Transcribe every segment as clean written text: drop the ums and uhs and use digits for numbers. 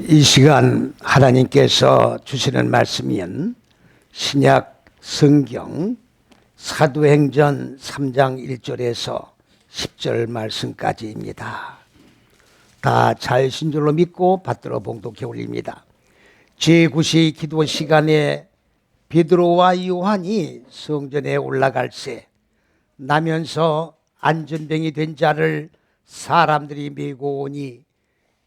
이 시간 하나님께서 주시는 말씀은 신약 성경 사도행전 3장 1절에서 10절 말씀까지입니다. 다 잘신 줄로 믿고 받들어 봉독해 올립니다. 제9시 기도 시간에 베드로와 요한이 성전에 올라갈새 나면서 안전병이 된 자를 사람들이 메고 오니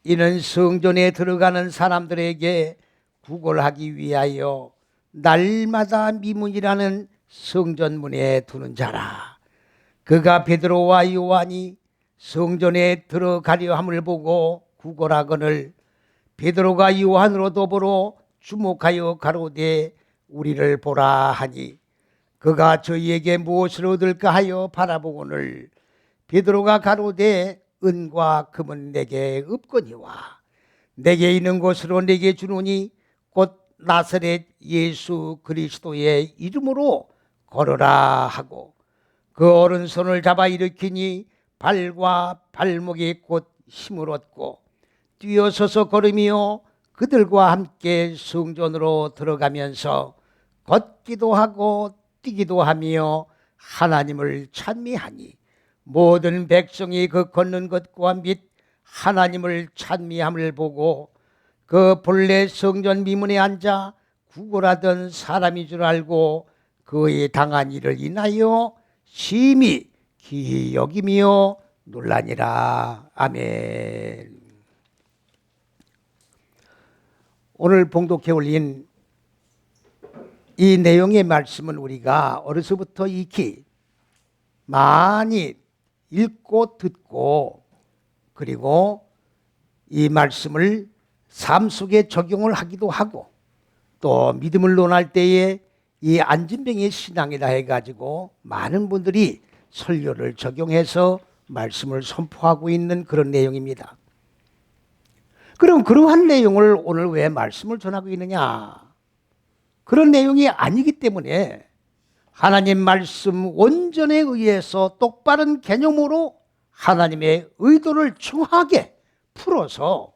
이는 성전에 들어가는 사람들에게 구걸하기 위하여 날마다 미문이라는 성전문에 두는 자라. 그가 베드로와 요한이 성전에 들어가려 함을 보고 구걸하거늘 베드로가 요한으로 더불어 주목하여 가로되 우리를 보라 하니 그가 저희에게 무엇을 얻을까 하여 바라보거늘 베드로가 가로되 은과 금은 내게 없거니와 내게 있는 것으로 내게 주노니 곧 나사렛 예수 그리스도의 이름으로 걸어라 하고 그 오른손을 잡아 일으키니 발과 발목이 곧 힘을 얻고 뛰어서서 걸으며 그들과 함께 성전으로 들어가면서 걷기도 하고 뛰기도 하며 하나님을 찬미하니 모든 백성이 그 걷는 것과 및 하나님을 찬미함을 보고 그 본래 성전 미문에 앉아 구걸하던 사람인 줄 알고 그의 당한 일을 인하여 심히 기이 여기며 놀라니라. 아멘. 오늘 봉독해 올린 이 내용의 말씀은 우리가 어려서부터 익히 많이 읽고 듣고 그리고 이 말씀을 삶 속에 적용을 하기도 하고 또 믿음을 논할 때에 이 안진병의 신앙이라 해가지고 많은 분들이 설교를 적용해서 말씀을 선포하고 있는 그런 내용입니다. 그럼 그러한 내용을 오늘 왜 말씀을 전하고 있느냐? 그런 내용이 아니기 때문에 하나님 말씀 원전에 의해서 똑바른 개념으로 하나님의 의도를 정확하게 풀어서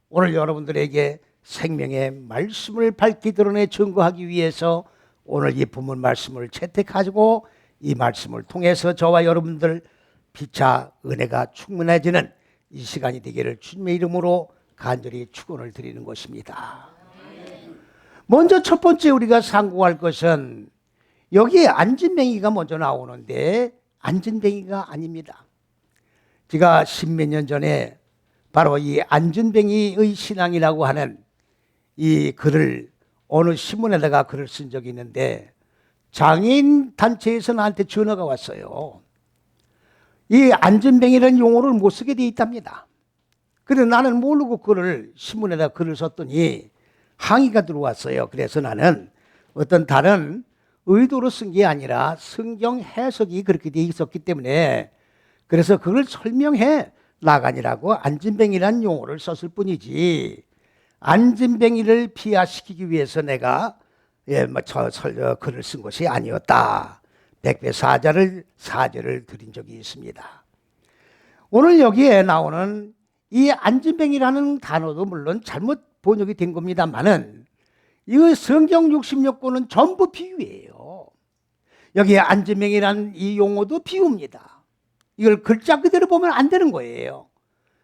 오늘 여러분들에게 생명의 말씀을 밝히 드러내 증거하기 위해서 오늘 이 본문 말씀을 채택하고 이 말씀을 통해서 저와 여러분들 피차 은혜가 충만해지는 이 시간이 되기를 주님의 이름으로 간절히 축원을 드리는 것입니다. 먼저 첫 번째 우리가 상고할 것은 여기에 안진뱅이가 먼저 나오는데 안진뱅이가 아닙니다. 제가 십몇 년 전에 바로 이 안진뱅이의 신앙이라고 하는 이 글을 어느 신문에다가 글을 쓴 적이 있는데 장애인 단체에서 나한테 전화가 왔어요. 이 안진뱅이라는 용어를 못 쓰게 돼 있답니다. 그래서 나는 모르고 글을 신문에다 글을 썼더니 항의가 들어왔어요. 그래서 나는 어떤 다른 의도로 쓴 게 아니라 성경 해석이 그렇게 돼 있었기 때문에 그래서 그걸 설명해 나가니라고 안진뱅이라는 용어를 썼을 뿐이지 안진뱅이를 비하시키기 위해서 내가 글을 쓴 것이 아니었다. 사죄를 드린 적이 있습니다. 오늘 여기에 나오는 이 안진뱅이라는 단어도 물론 잘못 번역이 된 겁니다만은 이 성경 66권은 전부 비유예요. 여기에 안진뱅이라는 이 용어도 비유입니다. 이걸 글자 그대로 보면 안 되는 거예요.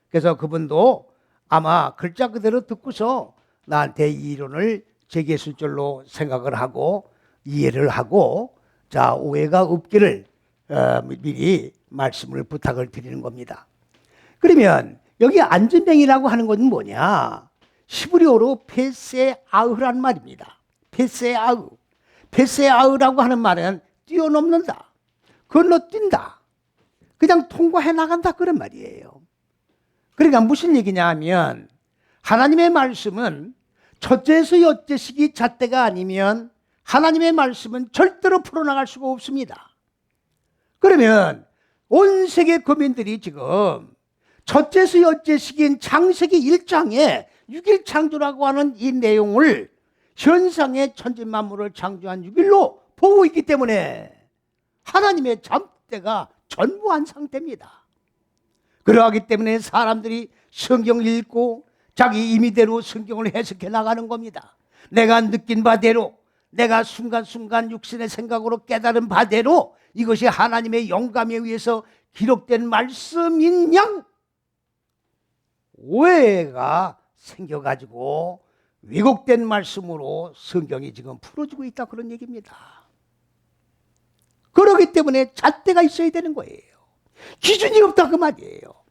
그래서 그분도 아마 글자 그대로 듣고서 나한테 이 이론을 제기했을 줄로 생각을 하고 이해를 하고 자 오해가 없기를 미리 말씀을 부탁을 드리는 겁니다. 그러면 여기 안진뱅이라고 하는 것은 뭐냐? 히브리어로 페세아흐란 말입니다. 페세아흐라고 하는 말은 뛰어넘는다, 건너뛴다, 그냥 통과해 나간다 그런 말이에요. 그러니까 무슨 얘기냐 하면 하나님의 말씀은 첫째에서 여째식이 잣대가 아니면 하나님의 말씀은 절대로 풀어나갈 수가 없습니다. 그러면 온 세계 거민들이 지금 첫째에서 여째식인 창세기 1장에 6일 창조라고 하는 이 내용을 현상의 천지만물을 창조한 6일로 보고 있기 때문에 하나님의 잣대가 전무한 상태입니다. 그러하기 때문에 사람들이 성경을 읽고 자기 임의대로 성경을 해석해 나가는 겁니다. 내가 느낀 바대로, 내가 순간순간 육신의 생각으로 깨달은 바대로 이것이 하나님의 영감에 의해서 기록된 말씀인 양 오해가 생겨가지고 왜곡된 말씀으로 성경이 지금 풀어지고 있다, 그런 얘기입니다. 그렇기 때문에 잣대가 있어야 되는 거예요. 기준이 없다 그 말이에요.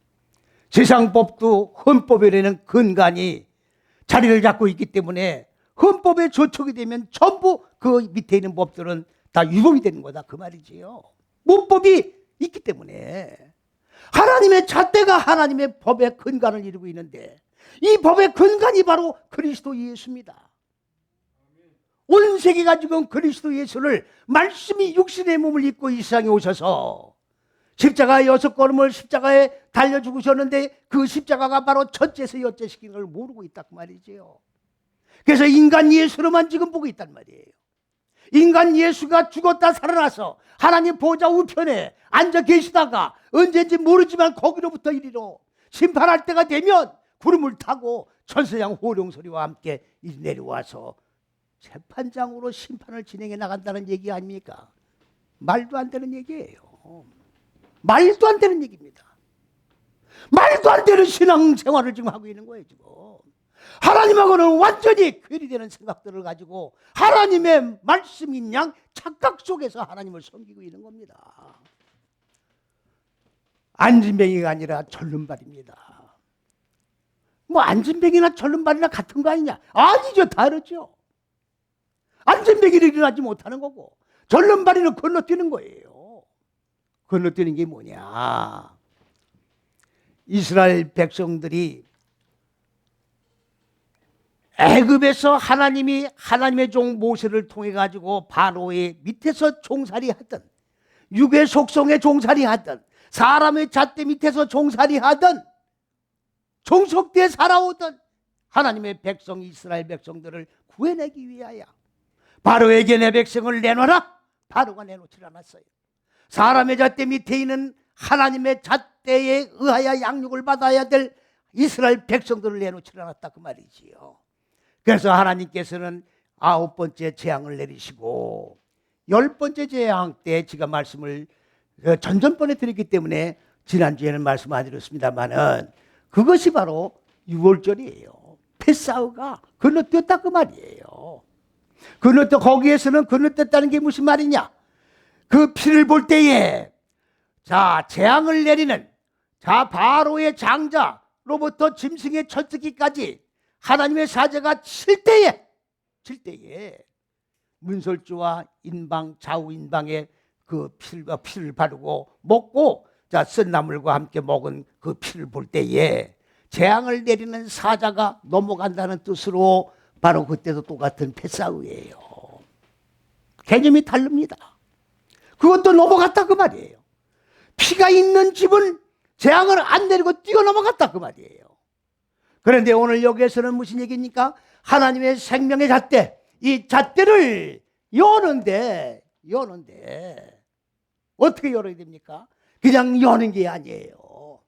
세상 법도 헌법이라는 근간이 자리를 잡고 있기 때문에 헌법에 저촉이 되면 전부 그 밑에 있는 법들은 다 위법이 되는 거다 그 말이지요. 문법이 있기 때문에 하나님의 잣대가 하나님의 법의 근간을 이루고 있는데 이 법의 근간이 바로 그리스도 예수입니다. 온 세계가 지금 그리스도 예수를, 말씀이 육신의 몸을 입고 이 세상에 오셔서 십자가 6걸음을 십자가에 달려 죽으셨는데 그 십자가가 바로 첫째에서 여째시킨 걸 모르고 있다 그 말이지요. 그래서 인간 예수로만 지금 보고 있단 말이에요. 인간 예수가 죽었다 살아나서 하나님 보좌 우편에 앉아 계시다가 언제인지 모르지만 거기로부터 이리로 심판할 때가 되면 구름을 타고 천사장 호령 소리와 함께 내려와서 재판장으로 심판을 진행해 나간다는 얘기 아닙니까? 말도 안 되는 얘기예요. 말도 안 되는 얘기입니다. 말도 안 되는 신앙생활을 지금 하고 있는 거예요. 지금 하나님하고는 완전히 괴리되는 생각들을 가지고 하나님의 말씀인 양 착각 속에서 하나님을 섬기고 있는 겁니다. 안진뱅이가 아니라 절름발입니다. 뭐 안진뱅이나 절름발이나 같은 거 아니냐? 아니죠, 다르죠. 안진뱅이를 일어나지 못하는 거고 절름발이는 건너뛰는 거예요. 건너뛰는 게 뭐냐? 이스라엘 백성들이 애굽에서 하나님의 종 모세를 통해 가지고 바로의 밑에서 종살이 하던, 육의 속성에 종살이 하던, 사람의 잣대 밑에서 종살이 하던, 종속대에 살아오던 하나님의 백성 이스라엘 백성들을 구해내기 위하여 바로에게 내 백성을 내놔라. 바로가 내놓지 않았어요. 사람의 잣대 밑에 있는 하나님의 잣대에 의하여 양육을 받아야 될 이스라엘 백성들을 내놓지 않았다 그 말이지요. 그래서 하나님께서는 9번째 재앙을 내리시고 10번째 재앙 때 제가 말씀을 전전번에 드렸기 때문에 지난주에는 말씀 안 드렸습니다만은 그것이 바로 6월절이에요. 패사우가 건너뛰었다 그 말이에요. 거기에서는 건너뛰었다는 게 무슨 말이냐? 그 피를 볼 때에 재앙을 내리는 바로의 장자로부터 짐승의 젖새끼까지 하나님의 사자가 칠 때에 문설주와 인방, 좌우인방에 그 피를 바르고 먹고 쓴 나물과 함께 먹은 그 피를 볼 때에 재앙을 내리는 사자가 넘어간다는 뜻으로 바로 그때도 똑같은 패사우예요. 개념이 다릅니다. 그것도 넘어갔다 그 말이에요. 피가 있는 집은 재앙을 안 내리고 뛰어넘어갔다 그 말이에요. 그런데 오늘 여기에서는 무슨 얘기입니까? 하나님의 생명의 잣대, 이 잣대를 여는데 어떻게 열어야 됩니까? 그냥 여는 게 아니에요.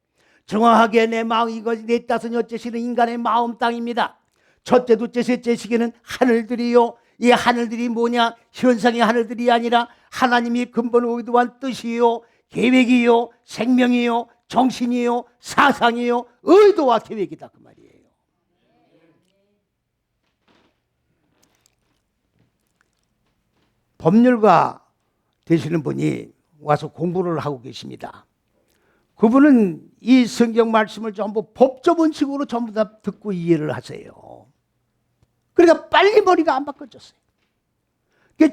정확하게 내 마음, 이것이 넷 다섯 여째시는 인간의 마음 땅입니다. 첫째, 둘째, 셋째 시기는 하늘들이요. 이 하늘들이 뭐냐? 현상의 하늘들이 아니라 하나님이 근본 의도한 뜻이요, 계획이요, 생명이요, 정신이요, 사상이요, 의도와 계획이다 그 말이에요. 법률가 되시는 분이 와서 공부를 하고 계십니다. 그분은 이 성경 말씀을 전부 법조문식으로 전부 다 듣고 이해를 하세요. 그러니까 빨리 머리가 안 바꿔졌어요.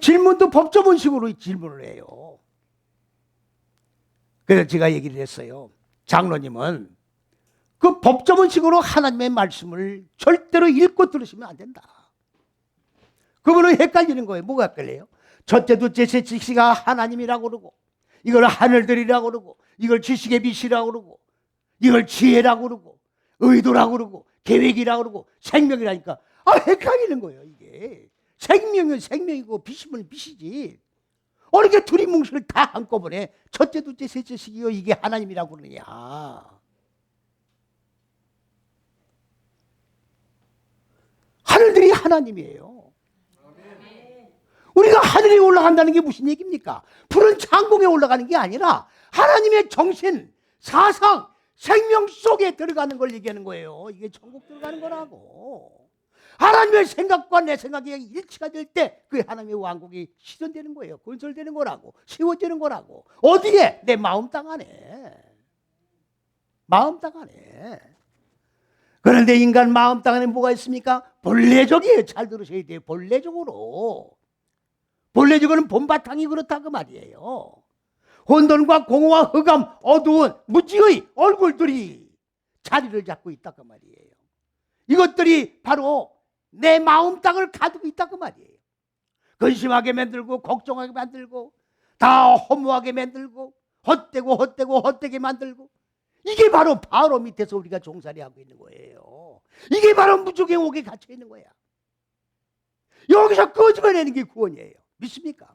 질문도 법조문식으로 질문을 해요. 그래서 제가 얘기를 했어요. 장로님은 그 법조문식으로 하나님의 말씀을 절대로 읽고 들으시면 안 된다. 그분은 헷갈리는 거예요. 뭐가 헷갈려요? 첫째, 둘째, 셋째 시가 하나님이라고 그러고, 이걸 하늘들이라고 그러고, 이걸 지식의 빛이라고 그러고, 이걸 지혜라고 그러고, 의도라고 그러고, 계획이라고 그러고, 생명이라니까 헷갈리는 거예요. 이게 생명은 생명이고 빛이면 빛이지. 어떻게 둘이 뭉실을 다 한꺼번에 첫째, 둘째, 셋째 시기요 이게 하나님이라고 그러냐? 걔들이 하나님이에요. 우리가 하늘에 올라간다는 게 무슨 얘기입니까? 푸른 창공에 올라가는 게 아니라 하나님의 정신, 사상, 생명 속에 들어가는 걸 얘기하는 거예요. 이게 천국 들어가는 거라고. 하나님의 생각과 내 생각이 일치가 될 때 그 하나님의 왕국이 실현되는 거예요. 건설되는 거라고. 세워지는 거라고. 어디에? 내 마음 땅 안에. 마음 땅 안에. 그런데 인간 마음 땅 안에 뭐가 있습니까? 본래적이에요. 잘 들으셔야 돼요. 본래적으로. 본래적으로는 본바탕이 그렇다 그 말이에요. 혼돈과 공허와 흑암, 어두운 무지의 얼굴들이 자리를 잡고 있다 그 말이에요. 이것들이 바로 내 마음 땅을 가두고 있다 그 말이에요. 근심하게 만들고 걱정하게 만들고 다 허무하게 만들고 헛되게 만들고 이게 바로 바로 밑에서 우리가 종살이 하고 있는 거예요. 이게 바로 무적의 옥에 갇혀 있는 거야. 여기서 꺼집어내는 게 구원이에요. 믿습니까?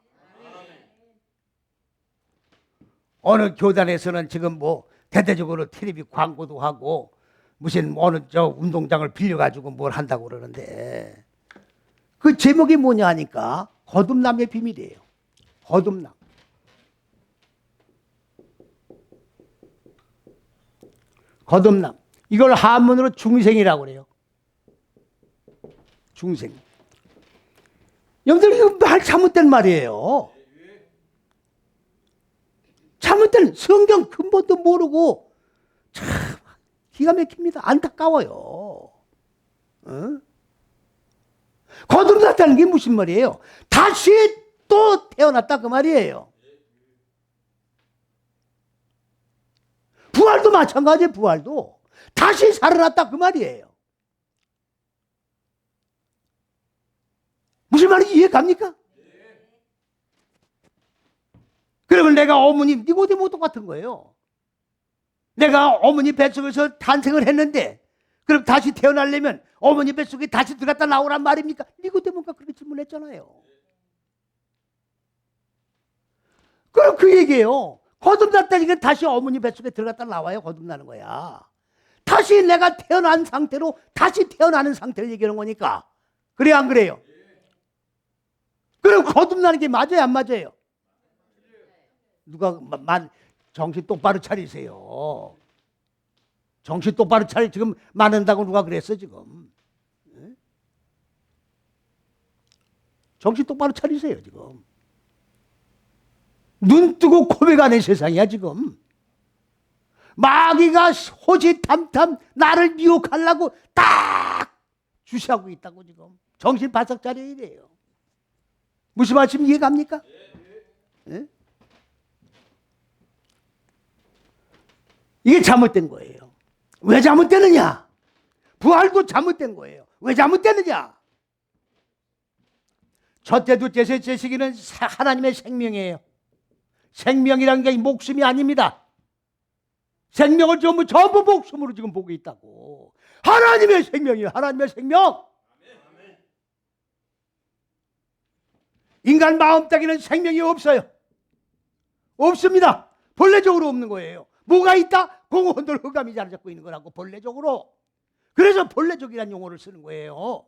어느 교단에서는 지금 뭐 대대적으로 텔레비 광고도 하고 무슨 어느 저 운동장을 빌려가지고 뭘 한다고 그러는데 그 제목이 뭐냐 하니까 거듭남의 비밀이에요. 거듭남. 거듭남. 이걸 한문으로 중생이라고 그래요. 중생. 여러분들 이거 말 잘못된 말이에요. 잘못된 성경 근본도 모르고 참 기가 막힙니다. 안타까워요. 어? 거듭났다는 게 무슨 말이에요? 다시 또 태어났다 그 말이에요. 부활도 마찬가지예요. 부활도 다시 살아났다 그 말이에요. 무슨 말인지 이해 갑니까? 그러면 내가 어머니 니고데모 똑같은 거예요. 내가 어머니 뱃속에서 탄생을 했는데 그럼 다시 태어나려면 어머니 뱃속에 다시 들어갔다 나오란 말입니까? 니고데모가 그렇게 질문했잖아요. 그럼 그 얘기예요. 거듭났다니까 다시 어머니 뱃속에 들어갔다 나와요. 거듭나는 거야. 다시 내가 태어난 상태로 다시 태어나는 상태를 얘기하는 거니까. 그래요 안 그래요? 그럼 거듭나는 게 맞아요 안 맞아요? 누가 정신 똑바로 차리세요. 정신 똑바로 지금 맞는다고 누가 그랬어 지금. 정신 똑바로 차리세요 지금. 눈 뜨고 고백하는 세상이야 지금. 마귀가 호시탐탐 나를 미혹하려고 딱 주시하고 있다고 지금. 정신 바짝 차려야 돼요. 무슨 말씀 이해갑니까? 네? 이게 잘못된 거예요. 왜 잘못되느냐? 부활도 잘못된 거예요. 왜 잘못되느냐? 첫째, 둘째, 셋째 시기는 하나님의 생명이에요. 생명이란 게 목숨이 아닙니다. 생명을 전부 목숨으로 지금 보고 있다고. 하나님의 생명이에요. 하나님의 생명. 인간 마음 땅에는 생명이 없어요. 없습니다. 본래적으로 없는 거예요. 뭐가 있다? 공허들 흑암이 자리 잡고 있는 거라고 본래적으로. 그래서 본래적이라는 용어를 쓰는 거예요.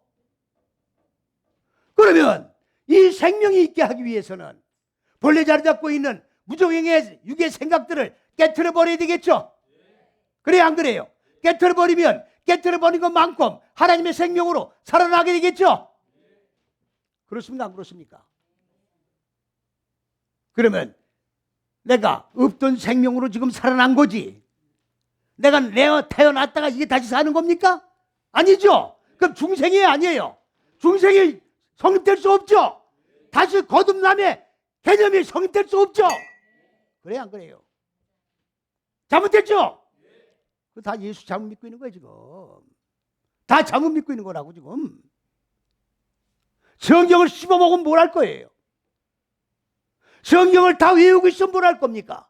그러면 이 생명이 있게 하기 위해서는 본래 자리 잡고 있는 무정행의 육의 생각들을 깨트려 버려야 되겠죠. 그래야 안 그래요? 깨트려 버리면 깨트려 버린 것만큼 하나님의 생명으로 살아나게 되겠죠. 그렇습니까? 안 그렇습니까? 그러면 내가 없던 생명으로 지금 살아난 거지. 내가 태어났다가 이게 다시 사는 겁니까? 아니죠. 그럼 중생이 아니에요. 중생이 성립될 수 없죠. 다시 거듭남의 개념이 성립될 수 없죠. 그래 안 그래요? 잘못됐죠? 다 예수 잘못 믿고 있는 거예요 지금. 다 잘못 믿고 있는 거라고 지금. 성경을 씹어먹으면 뭘 할 거예요? 성경을 다 외우고 있으면 뭘 할 겁니까?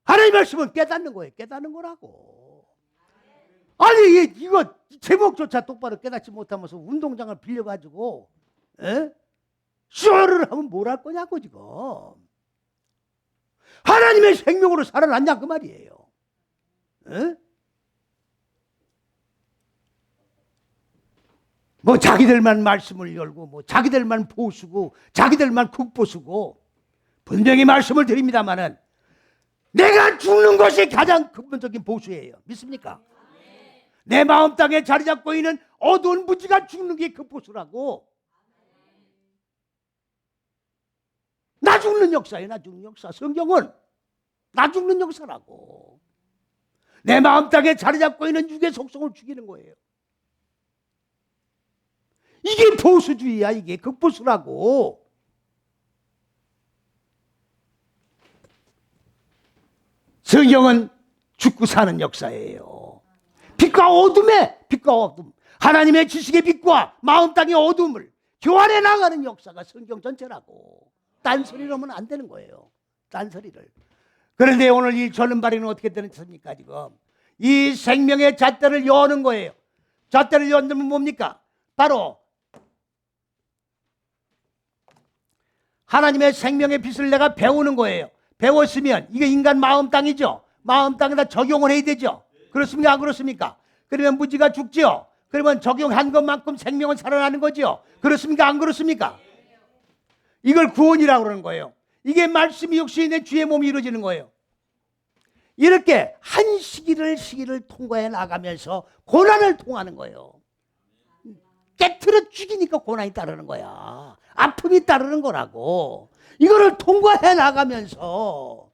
하나님 말씀은 깨닫는 거예요. 깨닫는 거라고. 아니 이거 제목조차 똑바로 깨닫지 못하면서 운동장을 빌려가지고 쇼를 하면 뭘 할 거냐고 지금. 하나님의 생명으로 살아났냐 그 말이에요. 뭐 자기들만 말씀을 열고 뭐 자기들만 보수고 자기들만 국보수고, 분명히 말씀을 드립니다마는 내가 죽는 것이 가장 근본적인 보수예요. 믿습니까? 내 마음 땅에 자리 잡고 있는 어두운 무지가 죽는 게 그 보수라고. 나 죽는 역사예요. 나 죽는 역사. 성경은 나 죽는 역사라고. 내 마음 땅에 자리 잡고 있는 육의 속성을 죽이는 거예요. 이게 보수주의야. 이게 극보수라고. 성경은 죽고 사는 역사예요. 빛과 어둠에, 빛과 어둠, 하나님의 지식의 빛과 마음 땅의 어둠을 교환해 나가는 역사가 성경 전체라고. 딴소리를 하면 안 되는 거예요. 딴소리를. 그런데 오늘 이 절름발이는 어떻게 되는습니까? 지금 이 생명의 잣대를 여는 거예요. 잣대를 여는 뭡니까? 바로 하나님의 생명의 빛을 내가 배우는 거예요. 배웠으면 이게 인간 마음 땅이죠. 마음 땅에다 적용을 해야 되죠. 그렇습니까? 안 그렇습니까? 그러면 무지가 죽죠. 그러면 적용한 것만큼 생명은 살아나는 거죠. 그렇습니까? 안 그렇습니까? 이걸 구원이라고 그러는 거예요. 이게 말씀이 육신이 내 주의 몸이 이루어지는 거예요. 이렇게 한 시기를 통과해 나가면서 고난을 통하는 거예요. 깨트려 죽이니까 고난이 따르는 거야. 아픔이 따르는 거라고. 이거를 통과해 나가면서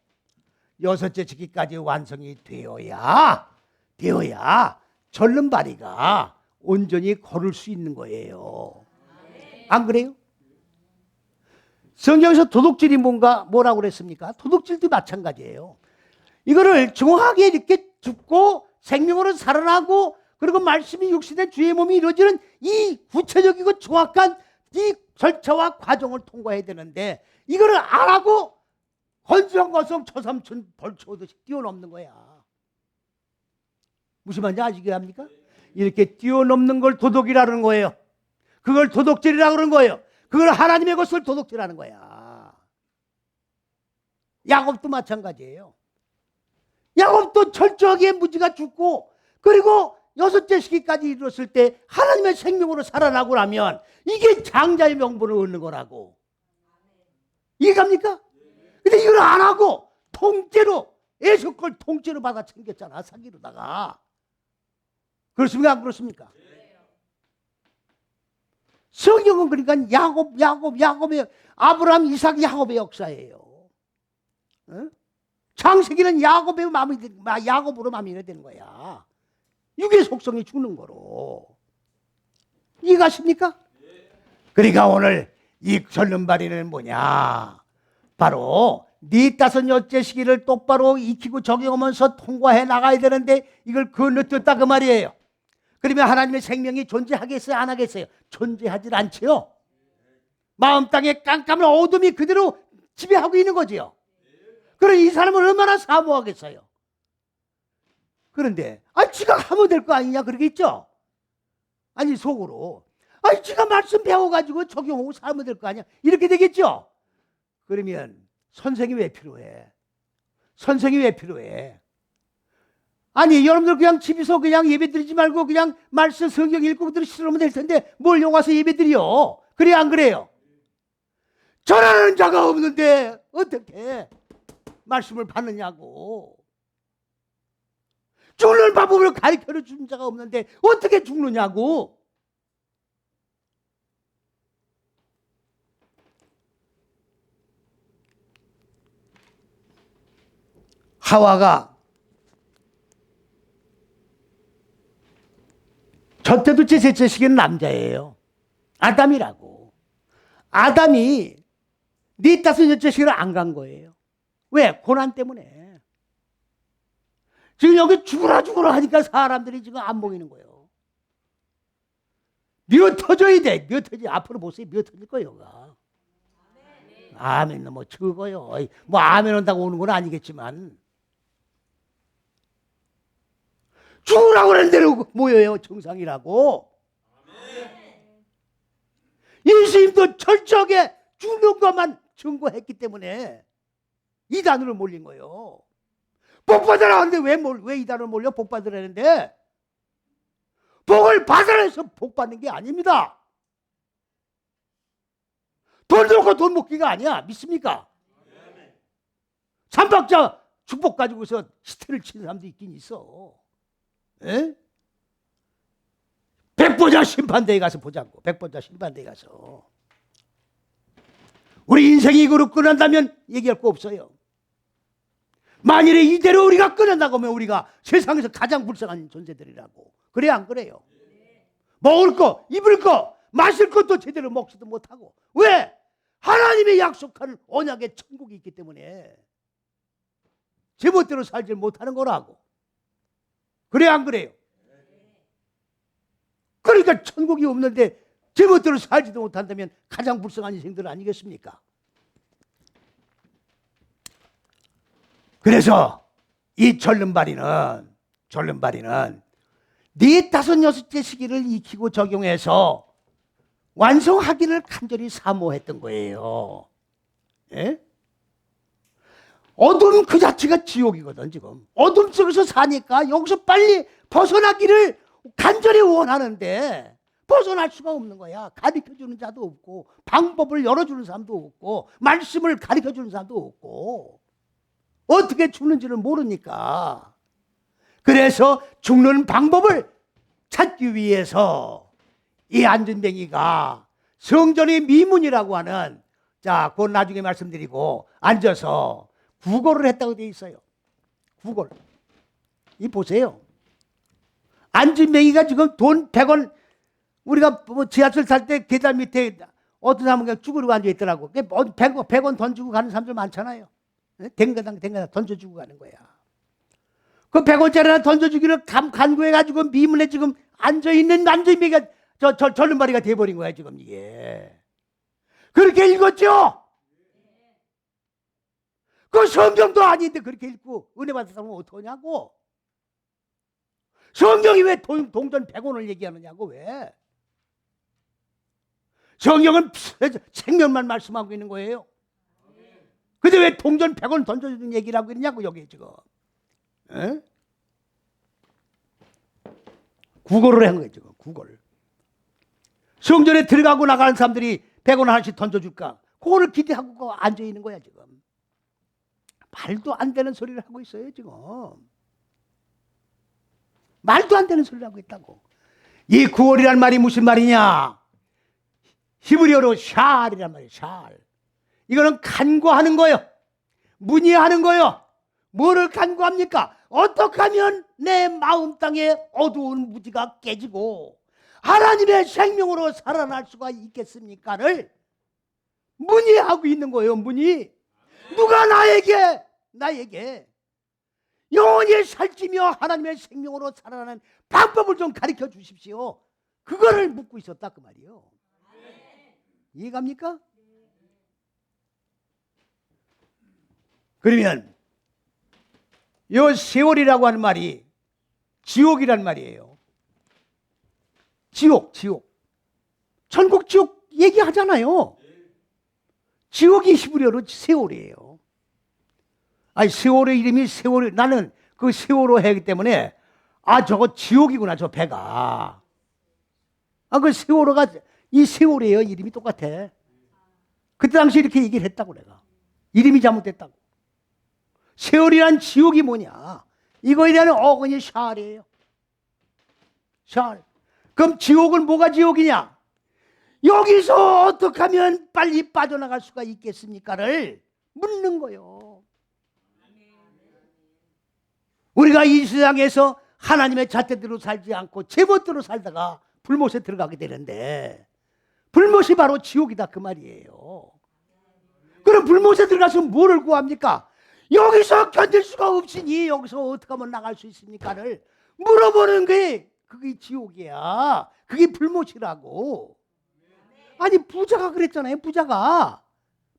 여섯째 시기까지 완성이 되어야 절름발이가 온전히 걸을 수 있는 거예요. 안 그래요? 성경에서 도둑질이 뭐라고 그랬습니까? 도둑질도 마찬가지예요. 이거를 정확하게 이렇게 죽고 생명으로 살아나고 그리고 말씀이 육신의 주의 몸이 이루어지는 이 구체적이고 정확한 이 절차와 과정을 통과해야 되는데 이거를 안 하고 건성거성 초삼촌 벌초오듯이 뛰어넘는 거야. 무슨 말인지 아시게 합니까? 이렇게 뛰어넘는 걸 도둑이라는 거예요. 그걸 도둑질이라고 그러는 거예요. 그걸 하나님의 것을 도둑질하는 거야. 야곱도 마찬가지예요. 야곱도 철저하게 무지가 죽고 그리고 여섯째 시기까지 이뤘을 때 하나님의 생명으로 살아나고 나면 이게 장자의 명분을 얻는 거라고. 이해갑니까? 근데 이걸 안 하고 통째로 에서 걸 통째로 받아 챙겼잖아. 사기로다가. 그렇습니까? 안 그렇습니까? 성경은 그러니까 야곱의 아브라함, 이삭, 야곱의 역사예요. 어? 창세기는 야곱으로 마음이 되는 거야. 육의 속성이 죽는 거로. 이해가십니까? 그러니까 오늘 이 절름발이는 뭐냐? 바로 네 다섯 여째 시기를 똑바로 익히고 적용하면서 통과해 나가야 되는데 이걸 건너뛰었다 그 말이에요. 그러면 하나님의 생명이 존재하겠어요? 안 하겠어요? 존재하지 않지요. 마음 땅에 깜깜한 어둠이 그대로 지배하고 있는 거지요. 그럼 이 사람은 얼마나 사모하겠어요? 그런데 지가 하면 될 거 아니냐 그러겠죠? 아니 속으로 지가 말씀 배워가지고 적용하고 살면 될 거 아니야 이렇게 되겠죠? 그러면 선생이 왜 필요해? 선생이 왜 필요해? 아니 여러분들 그냥 집에서 그냥 예배 드리지 말고 그냥 말씀 성경 읽고 들으시면 될 텐데 뭘 여기 와서 예배 드려? 그래 안 그래요? 전하는 자가 없는데 어떻게 말씀을 받느냐고. 죽는 방법을 가르쳐 주는 자가 없는데 어떻게 죽느냐고. 하와가 첫째, 둘째, 셋째 시기는 남자예요. 아담이라고. 아담이 네 다섯 여째 시기를 안 간 거예요. 왜? 고난 때문에. 지금 여기 죽으라 하니까 사람들이 지금 안 보이는 거예요. 미어 터져야 돼. 미어 터지. 앞으로 보세요. 미어 터질 거예요. 아멘은 뭐 적어요. 뭐 아멘 한다고 오는 건 아니겠지만. 죽으라고 하는 대로 모여요. 정상이라고. 예수님도 철저하게 죽는 것만 증거했기 때문에 이단으로 몰린 거예요. 복 받으라 하는데 왜 이단으로 몰려? 복 받으라는데 복을 받으라 해서 복 받는 게 아닙니다. 돈 놓고 돈 먹기가 아니야. 믿습니까? 삼박자 축복 가지고서 시태를 치는 사람도 있긴 있어. 에? 백보자 심판대에 가서 보자고. 백보자 심판대에 가서. 우리 인생이 이거로 끝난다면 얘기할 거 없어요. 만일에 이대로 우리가 끝난다고 하면 우리가 세상에서 가장 불쌍한 존재들이라고. 그래 안 그래요? 먹을 거, 입을 거, 마실 것도 제대로 먹지도 못하고. 왜? 하나님의 약속한 언약의 천국이 있기 때문에 제멋대로 살지 못하는 거라고. 그래 안 그래요? 그러니까 천국이 없는데 제멋대로 살지도 못한다면 가장 불쌍한 인생들 아니겠습니까? 그래서 이 절름발이는 네 다섯 여섯째 시기를 익히고 적용해서 완성하기를 간절히 사모했던 거예요. 예? 어둠 그 자체가 지옥이거든. 지금 어둠 속에서 사니까 여기서 빨리 벗어나기를 간절히 원하는데 벗어날 수가 없는 거야. 가르쳐주는 자도 없고 방법을 열어주는 사람도 없고 말씀을 가르쳐주는 사람도 없고 어떻게 죽는지를 모르니까. 그래서 죽는 방법을 찾기 위해서 이 안진뱅이가 성전의 미문이라고 하는, 자, 그건 나중에 말씀드리고, 앉아서 구걸을 했다고 되어 있어요. 구걸. 이 보세요. 안진뱅이가 지금 돈 100원, 우리가 뭐 지하철 탈 때 계단 밑에 어떤 사람은 그냥 쭈그리고 앉아 있더라고. 100원 던지고 가는 사람들 많잖아요. 댕가당 던져주고 가는 거야. 그 100원짜리 하나 던져주기를 간구해가지고 미문에 지금 앉아있는 안진뱅이가 절름발이가 돼버린 거야, 지금 이게. 그렇게 읽었죠? 그 성경도 아닌데 그렇게 읽고 은혜 받은 사람은 어떡하냐고. 성경이 왜 동전 100원을 얘기하느냐고, 왜? 성경은 생명만 말씀하고 있는 거예요. 근데 왜 동전 100원 던져주는 얘기를 하고 있냐고, 여기 지금. 에? 구걸을 한 거예요, 지금. 구걸. 성전에 들어가고 나가는 사람들이 100원 하나씩 던져줄까? 그거를 기대하고 앉아 있는 거야, 지금. 말도 안 되는 소리를 하고 있어요, 지금. 말도 안 되는 소리를 하고 있다고. 이 구월이란 말이 무슨 말이냐? 히브리어로 샬이란 말이에요, 샬. 이거는 간구하는 거예요. 문의하는 거예요. 뭐를 간구합니까? 어떻게 하면 내 마음 땅에 어두운 무지가 깨지고 하나님의 생명으로 살아날 수가 있겠습니까를 문의하고 있는 거예요. 문의. 누가 나에게 영원히 살찌며 하나님의 생명으로 살아나는 방법을 좀 가르쳐 주십시오. 그거를 묻고 있었다 그 말이에요. 이해갑니까? 그러면 이 세월이라고 하는 말이 지옥이란 말이에요. 지옥. 천국 지옥 얘기하잖아요. 지옥이 히브리어로 세월이에요. 아니, 세월의 이름이 세월, 나는 그 세월호 해기 때문에 저거 지옥이구나, 저 배가. 그 세월호가 이 세월이에요. 이름이 똑같아. 그때 당시 이렇게 얘기를 했다고 내가. 이름이 잘못됐다고. 세월이란 지옥이 뭐냐? 이거에 대한 어근이 샬이에요. 샬. 그럼 지옥은 뭐가 지옥이냐? 여기서 어떻게 하면 빨리 빠져나갈 수가 있겠습니까를 묻는 거예요. 우리가 이 세상에서 하나님의 잣대대로 살지 않고 제멋대로 살다가 불못에 들어가게 되는데 불못이 바로 지옥이다 그 말이에요. 그럼 불못에 들어가서 뭐를 구합니까? 여기서 견딜 수가 없으니 여기서 어떻게 하면 나갈 수 있습니까를 물어보는 게 그게 지옥이야. 그게 불못이라고. 아니, 부자가 그랬잖아요. 부자가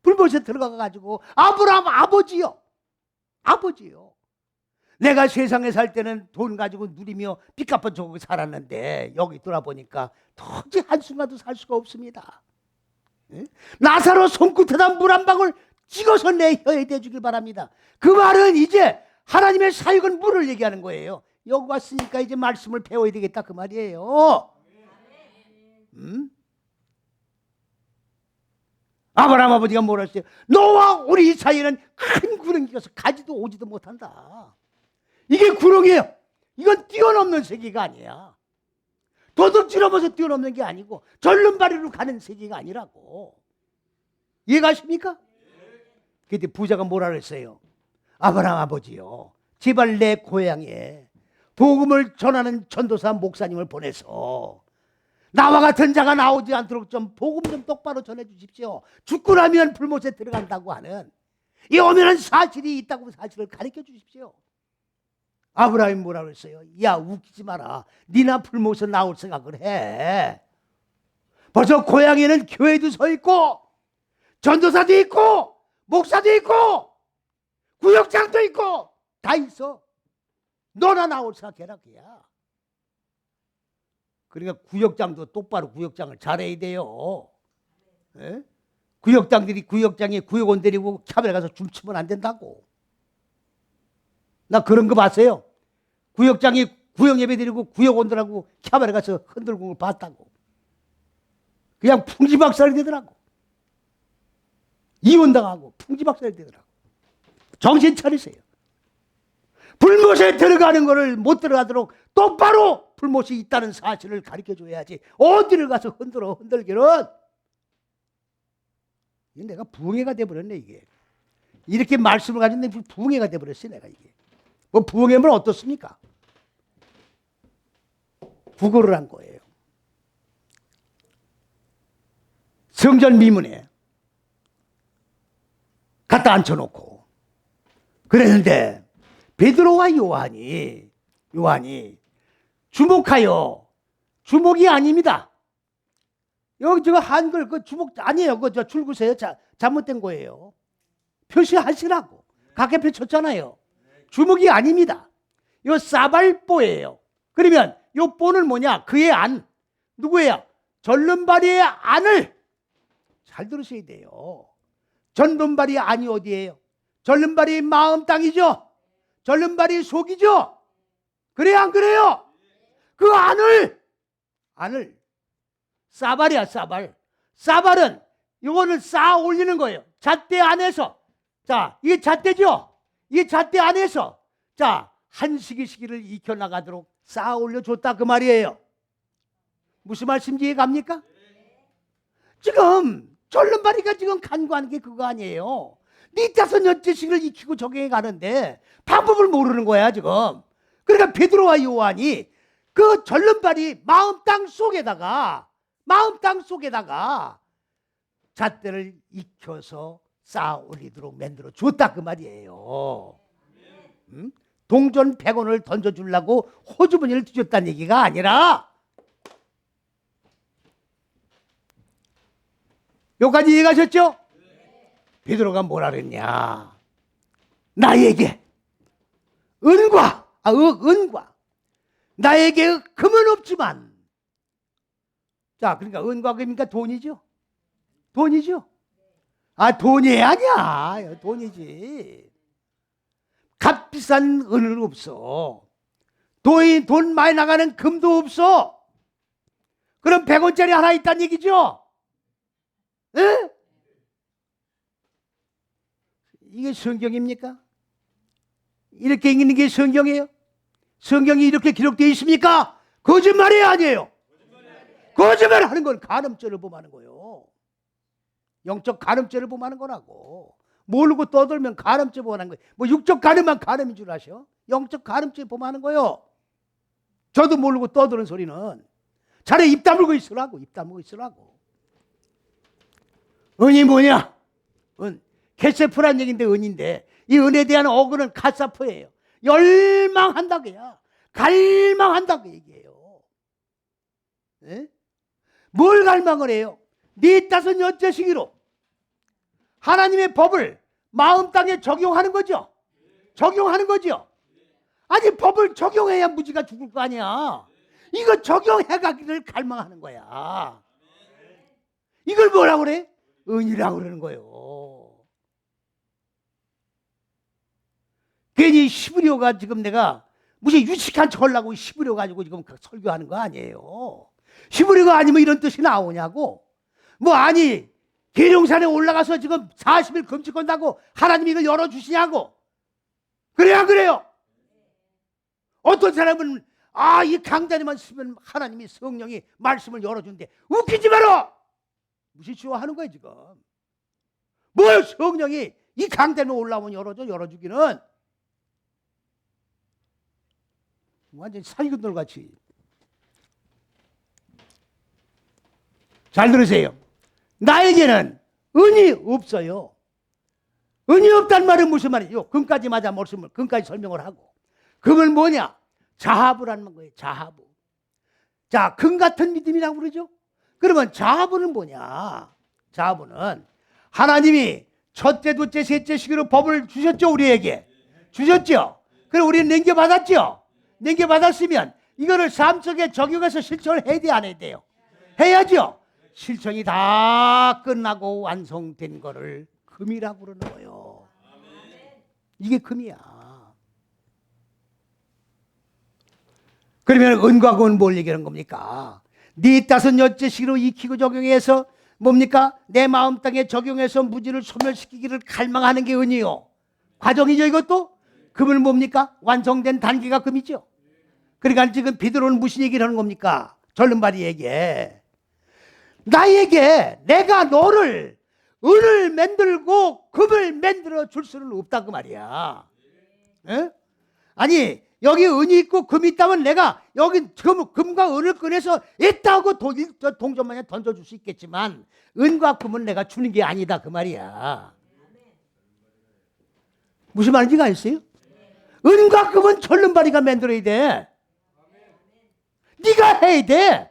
불못에 들어가가지고 아브라함 아버지요. 내가 세상에 살 때는 돈 가지고 누리며 빚 갚아주고 살았는데 여기 돌아보니까 도저히 한순간도 살 수가 없습니다. 나사로 손끝에다 물 한 방울 찍어서 내 혀에 대주길 바랍니다. 그 말은 이제 하나님의 사역은 물을 얘기하는 거예요. 여기 왔으니까 이제 말씀을 배워야 되겠다 그 말이에요. 아브라함 아버지가 뭐라 했어요? 너와 우리 사이에는 큰 구렁이 껴서 가지도 오지도 못한다. 이게 구렁이에요. 이건 뛰어넘는 세계가 아니야. 도둑질 하면서 뛰어넘는 게 아니고 절름발이로 가는 세계가 아니라고. 이해가십니까? 그때 부자가 뭐라 그랬어요? 아브라함 아버지요, 제발 내 고향에 복음을 전하는 전도사 목사님을 보내서 나와 같은 자가 나오지 않도록 좀 복음 좀 똑바로 전해 주십시오. 죽고 나면 불못에 들어간다고 하는 이 엄연한 사실이 있다고 사실을 가르쳐 주십시오. 아브라함이 뭐라 그랬어요? 야, 웃기지 마라. 니나 불못에 나올 생각을 해. 벌써 고향에는 교회도 서 있고 전도사도 있고 목사도 있고 구역장도 있고 다 있어. 너나 나올 생각해라 그야. 그러니까 구역장도 똑바로 구역장을 잘해야 돼요. 에? 구역장들이 구역장에 구역원 데리고 카메라 가서 춤추면 안 된다고. 나 그런 거 봤어요. 구역장이 구역예배 드리고 구역원들하고 카메라 가서 흔들고 봤다고. 그냥 풍지박살이 되더라고. 이혼당하고 풍지박살이 되더라고. 정신 차리세요. 불못에 들어가는 거를 못 들어가도록 똑바로 불못이 있다는 사실을 가르쳐줘야지. 어디를 가서 흔들기는. 내가 부흥회가 돼버렸네 이게. 이렇게 말씀을 가졌는데 부흥회가 돼버렸어 내가 이게. 뭐 부흥회면 어떻습니까? 구걸을 한 거예요. 성전 미문에 갖다 앉혀놓고 그랬는데 베드로와 요한이 주목하여, 주목이 아닙니다. 여기 저 한글 그 주목 아니에요. 그 저 줄구세요. 잘못된 거예요. 표시하시라고 각계표 쳤잖아요. 주목이 아닙니다. 요 사발보예요. 그러면 요 보는 뭐냐? 그의 안. 누구예요? 절름발이의 안을 잘 들으셔야 돼요. 절름발이 안이 어디예요? 절름발이 마음 땅이죠. 절름발이 속이죠. 그래요 안 그래요? 그 안을 사발이야 사발. 사발은 이거를 쌓아 올리는 거예요. 잣대 안에서. 자, 이게 잣대죠. 이 잣대 안에서 자, 한 시기를 익혀나가도록 쌓아 올려줬다 그 말이에요. 무슨 말씀인지 이해갑니까? 지금 절름발이가 지금 간구하는 게 그거 아니에요. 네 5년째씩을 익히고 적용해 가는데 방법을 모르는 거야 지금. 그러니까 베드로와 요한이 그 절름발이 마음 땅 속에다가 잣대를 익혀서 쌓아 올리도록 만들어 줬다 그 말이에요. 동전 100원을 던져주려고 호주머니를 뒤졌다는 얘기가 아니라. 여기까지 이해가셨죠? 베드로가 뭐라 그랬냐? 나에게 은과 나에게 금은 없지만, 자, 그러니까 은과 금이니까 돈이죠. 돈이 아니야. 돈이지. 값비싼 은은 없어. 돈 많이 나가는 금도 없어. 그럼 100원짜리 하나 있다는 얘기죠. 에? 이게 성경입니까? 이렇게 읽는 게 성경이에요? 성경이 이렇게 기록되어 있습니까? 거짓말이 아니에요. 거짓말하는 건 간음죄를 범하는 거예요. 영적 간음죄를 범하는 거라고. 모르고 떠들면 간음죄 범하는 거예요. 뭐 육적 간음만 간음인 줄 아셔? 영적 간음죄 범하는 거예요. 저도 모르고 떠드는 소리는 차라리 입 다물고 있으라고. 은이 뭐냐? 은. 캐세프란 얘기인데 은인데 이 은에 대한 어근은 카사프예요. 열망한다고요. 갈망한다고 얘기해요. 에? 뭘 갈망을 해요? 네 5년째시기로 하나님의 법을 마음 땅에 적용하는 거죠. 아니 법을 적용해야 무지가 죽을 거 아니야. 이거 적용해가기를 갈망하는 거야. 이걸 뭐라고 그래? 은이라고 그러는 거예요. 괜히 시브리오가 지금 내가 무슨 유식한 척 하려고 시부려 가지고 지금 설교하는 거 아니에요. 시부려가 아니면 이런 뜻이 나오냐고. 뭐 아니 계룡산에 올라가서 지금 40일 금식한다고 하나님이 이걸 열어주시냐고. 그래야 그래요. 어떤 사람은 이 강단에만 쓰면 하나님이 성령이 말씀을 열어준대. 웃기지 마라. 무시치워하는 거예요 지금. 뭘 성령이 이 강단에 올라오면 열어주기는. 완전 사기꾼들 같이. 잘 들으세요. 나에게는 은이 없어요. 은이 없단 말은 무슨 말이에요? 금까지 맞아 말씀을 금까지 설명을 하고. 금은 뭐냐? 자하부라는 거예요. 자하부. 자, 금 같은 믿음이라고 그러죠. 그러면 자하부는 뭐냐? 자하부는 하나님이 첫째, 둘째, 셋째 시기로 법을 주셨죠. 우리에게 주셨죠. 그럼 우리는 넘겨받았죠. 넘겨받았으면 이거를 삶 속에 적용해서 실천을 해야 돼, 안 해야 돼요? 해야죠. 실천이 다 끝나고 완성된 거를 금이라고 그러는 거예요. 이게 금이야. 그러면 은과 금은 뭘 얘기하는 겁니까? 네 따섯 여째 시기로 익히고 적용해서 뭡니까? 내 마음 땅에 적용해서 무지를 소멸시키기를 갈망하는 게 은이요. 과정이죠. 이것도. 금은 뭡니까? 완성된 단계가 금이죠. 그러니까 지금 베드로는 무슨 얘기를 하는 겁니까? 절름발이에게 나에게 내가 너를 은을 만들고 금을 만들어 줄 수는 없다 그 말이야. 에? 아니 여기 은이 있고 금이 있다면 내가 여기 금과 은을 꺼내서 있다고 동전만에 던져줄 수 있겠지만 은과 금은 내가 주는 게 아니다 그 말이야. 무슨 말인지 아시겠어요? 은과 금은 절름발이가 만들어야 돼. 네가 해야 돼.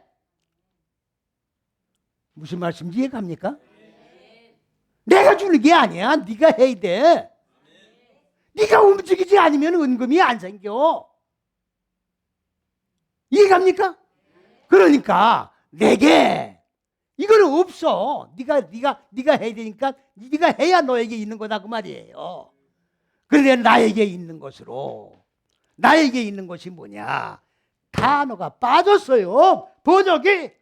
무슨 말씀인지 이해갑니까? 내가 주는 게 아니야. 네가 해야 돼. 네가 움직이지 않으면 은금이 안 생겨. 이해갑니까? 그러니까 내게 이거는 없어. 네가 해야 되니까 네가 해야 너에게 있는 거다 그 말이에요. 그런데 나에게 있는 것으로 나에게 있는 것이 뭐냐? 단어가 빠졌어요. 번역이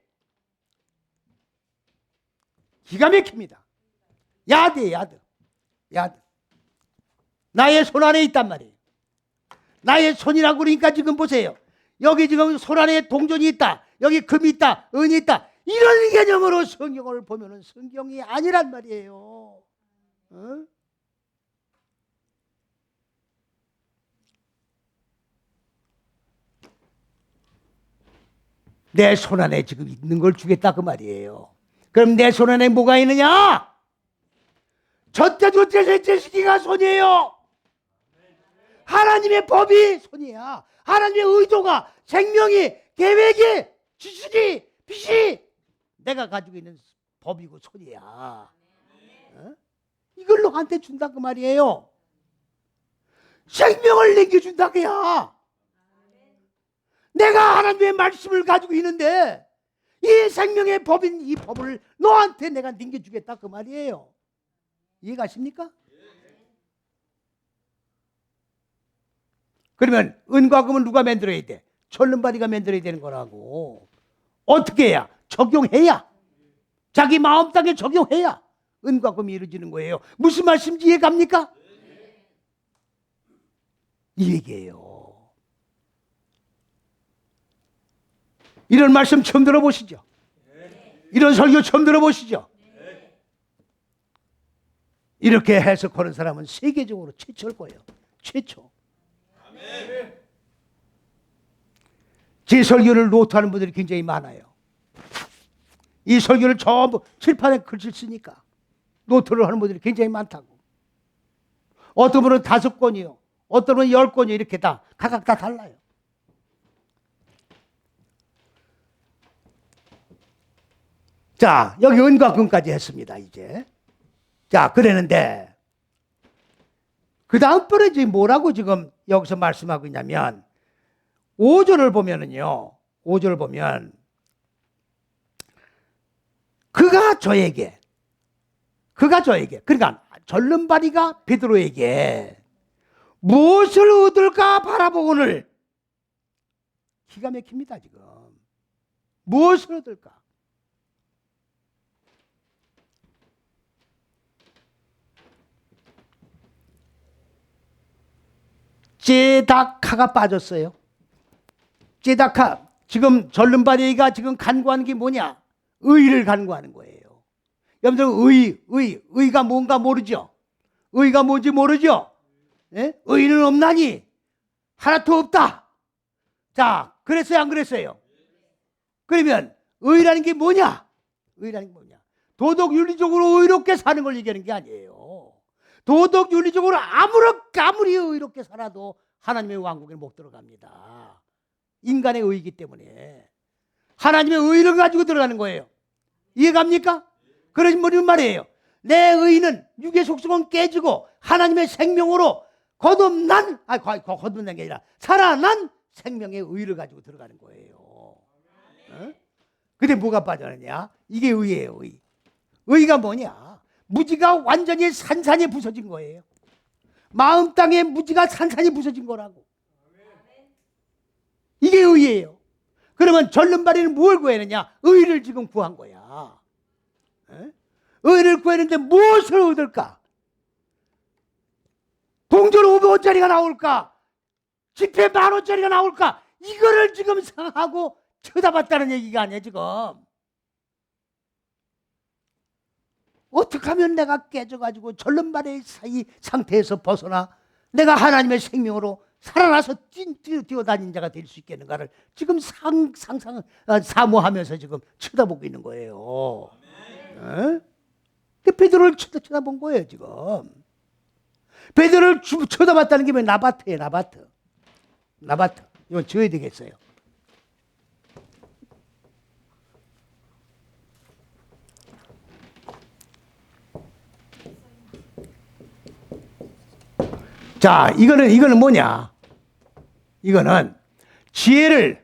기가 막힙니다. 야드. 나의 손 안에 있단 말이에요. 나의 손이라고 그러니까 지금 보세요. 여기 지금 손 안에 동전이 있다. 여기 금이 있다. 은이 있다. 이런 개념으로 성경을 보면은 성경이 아니란 말이에요. 어? 내 손 안에 지금 있는 걸 주겠다 그 말이에요. 그럼 내 손 안에 뭐가 있느냐? 첫째, 둘째, 셋째 시기가 손이에요. 하나님의 법이 손이야. 하나님의 의도가, 생명이, 계획이, 지식이, 빛이 내가 가지고 있는 법이고 손이야. 어? 이걸 너한테 준다 그 말이에요. 생명을 남겨준다 그야. 내가 하나님의 말씀을 가지고 있는데 이 생명의 법인 이 법을 너한테 내가 남겨주겠다 그 말이에요. 이해가십니까? 그러면 은과 금은 누가 만들어야 돼? 절름발이가 만들어야 되는 거라고. 어떻게 해야? 적용해야. 자기 마음 땅에 적용해야 은과 금이 이루어지는 거예요. 무슨 말씀인지 이해갑니까? 이 얘기예요. 이런 말씀 처음 들어보시죠? 이런 설교 처음 들어보시죠? 이렇게 해석하는 사람은 세계적으로 최초일 거예요. 최초. 제 설교를 노트하는 분들이 굉장히 많아요. 이 설교를 전부 칠판에 글씨 쓰니까 노트를 하는 분들이 굉장히 많다고. 어떤 분은 5권이요. 어떤 분은 10권이요. 이렇게 다 각각 다 달라요. 자, 여기 은과 금까지 했습니다. 이제. 자, 그랬는데 그 다음 번에 지금 뭐라고 지금 여기서 말씀하고 있냐면 5절을 보면은요. 5절을 보면 그가 저에게 그러니까 절름발이가 베드로에게 무엇을 얻을까 바라보거늘 기가 막힙니다. 지금 무엇을 얻을까? 제다카가 빠졌어요. 제다카. 지금 절름발이가 지금 간구하는 게 뭐냐? 의를 간구하는 거예요. 여러분들 의가 뭔가 모르죠? 의가 뭔지 모르죠? 예? 의는 없나니 하나도 없다. 자, 그랬어요, 안 그랬어요? 그러면 의라는 게 뭐냐? 의라는 게 뭐냐? 도덕 윤리적으로 의롭게 사는 걸 얘기하는 게 아니에요. 도덕 윤리적으로 아무리 의롭게 살아도 하나님의 왕국에 못 들어갑니다. 인간의 의이기 때문에 하나님의 의를 가지고 들어가는 거예요. 이해갑니까? 그러신 분이 말이에요. 내 의는 육의 속성은 깨지고 하나님의 생명으로 거듭난 게 아니라 살아난 생명의 의를 가지고 들어가는 거예요. 어? 근데 뭐가 빠져나냐? 이게 의예요. 의. 의가 뭐냐? 무지가 완전히 산산이 부서진 거예요. 마음 땅에 무지가 산산이 부서진 거라고. 이게 의예요. 그러면 절름발이는 뭘 구하느냐? 의를 지금 구한 거야. 에? 의를 구했는데 무엇을 얻을까? 동전 500원짜리가 나올까? 지폐 10,000원짜리가 나올까? 이거를 지금 생각하고 쳐다봤다는 얘기가 아니야 지금. 어떻게 하면 내가 깨져가지고 절름발의 이 상태에서 벗어나 내가 하나님의 생명으로 살아나서 뛰어다닌 자가 될 수 있겠는가를 지금 사모하면서 지금 쳐다보고 있는 거예요. 베드로를 쳐다본 거예요 지금. 베드로를 쳐다봤다는 게 나바트예요. 나바트. 이건 지어야 되겠어요. 자, 이거는 뭐냐? 이거는 지혜의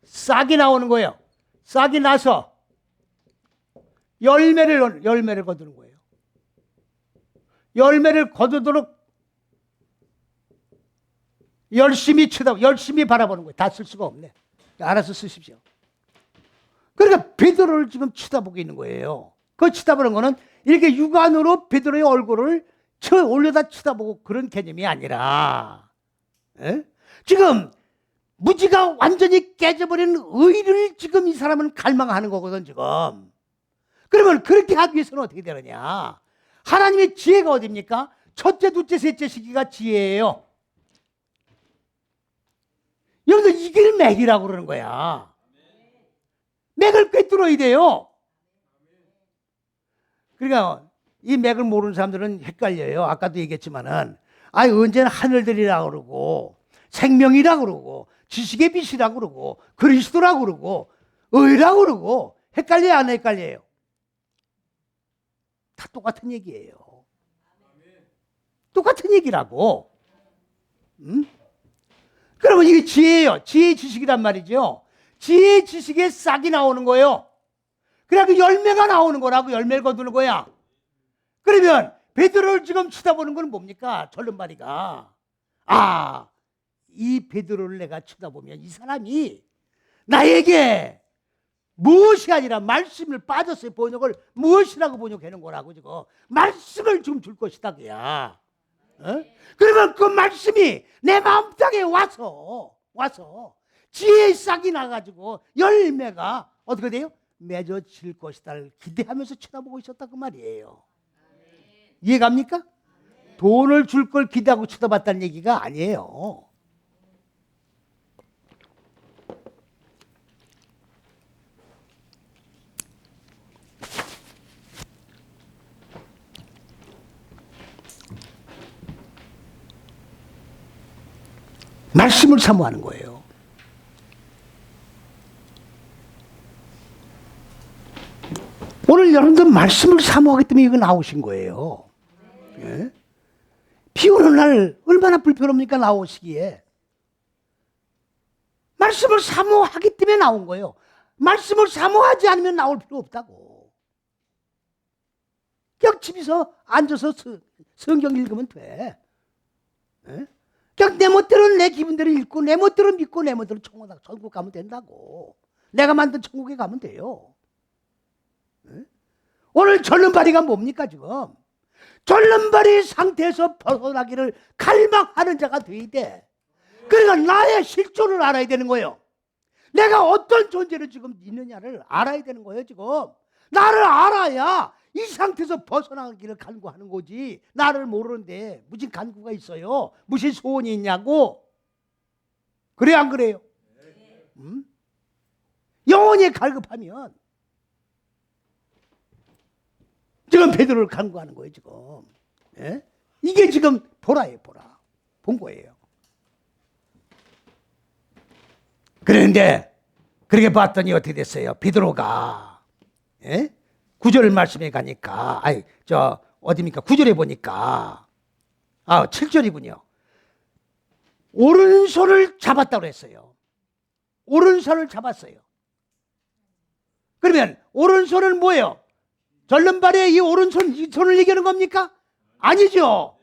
싹이 나오는 거예요. 싹이 나서 열매를 거두는 거예요. 열매를 거두도록 열심히 바라보는 거예요. 다 쓸 수가 없네. 알아서 쓰십시오. 그러니까 베드로를 지금 쳐다보고 있는 거예요. 그 쳐다보는 거는 이렇게 육안으로 베드로의 얼굴을 올려다 쳐다보고 그런 개념이 아니라 지금 무지가 완전히 깨져버린 의를 지금 이 사람은 갈망하는 거거든 지금. 그러면 그렇게 하기 위해서는 어떻게 되느냐? 하나님의 지혜가 어디입니까? 첫째, 둘째, 셋째 시기가 지혜예요. 여러분들 이게 맥이라고 그러는 거야. 맥을 꿰뚫어야 돼요. 그러니까 이 맥을 모르는 사람들은 헷갈려요. 아까도 얘기했지만은 언제나 하늘들이라고 그러고 생명이라고 그러고 지식의 빛이라고 그러고 그리스도라고 그러고 의라고 그러고 헷갈려요, 안 헷갈려요? 다 똑같은 얘기예요. 똑같은 얘기라고. 그러면 이게 지혜예요. 지혜의 지식이란 말이죠. 지혜의 지식에 싹이 나오는 거예요. 그래갖고 열매가 나오는 거라고. 열매를 거두는 거야. 그러면 베드로를 지금 쳐다보는 건 뭡니까? 절름발이가. 이 베드로를 내가 쳐다보면 이 사람이 나에게 무엇이 아니라 말씀을 빠졌어요. 번역을 무엇이라고 번역하는 거라고 지금. 말씀을 좀 줄 것이다 그야. 그러면 그 말씀이 내 마음 땅에 와서 지혜의 싹이 나가지고 열매가 어떻게 돼요? 맺어질 것이다를 기대하면서 쳐다보고 있었다 그 말이에요. 이해갑니까? 돈을 줄 걸 기대하고 쳐다봤다는 얘기가 아니에요. 말씀을 사모하는 거예요. 오늘 여러분들 말씀을 사모하기 때문에 이거 나오신 거예요. 예? 비 오는 날 얼마나 불편합니까? 나오시기에. 말씀을 사모하기 때문에 나온 거예요. 말씀을 사모하지 않으면 나올 필요 없다고. 그냥 집에서 앉아서 성경 읽으면 돼. 예? 그냥 내 멋대로 내 기분대로 읽고 내 멋대로 믿고 내 멋대로 천국 가면 된다고. 내가 만든 천국에 가면 돼요. 오늘 절름발이가 뭡니까 지금? 절름발이 상태에서 벗어나기를 갈망하는 자가 돼야 돼. 그러니까 나의 실존을 알아야 되는 거예요. 내가 어떤 존재로 지금 있느냐를 알아야 되는 거예요 지금. 나를 알아야 이 상태에서 벗어나기를 간구하는 거지. 나를 모르는데 무슨 간구가 있어요? 무슨 소원이 있냐고? 그래 안 그래요? 영원히 갈급하면 지금 베드로를 간구하는 거예요 지금. 예? 이게 지금 보라예요 보라. 본 거예요. 그런데 그렇게 봤더니 어떻게 됐어요? 베드로가 9절 말씀에 가니까 어디입니까? 9절에 보니까 7절이군요. 오른손을 잡았다고 했어요. 오른손을 잡았어요. 그러면 오른손은 뭐예요? 절름발의 이 오른손, 이 손을 얘기하는 겁니까? 아니죠.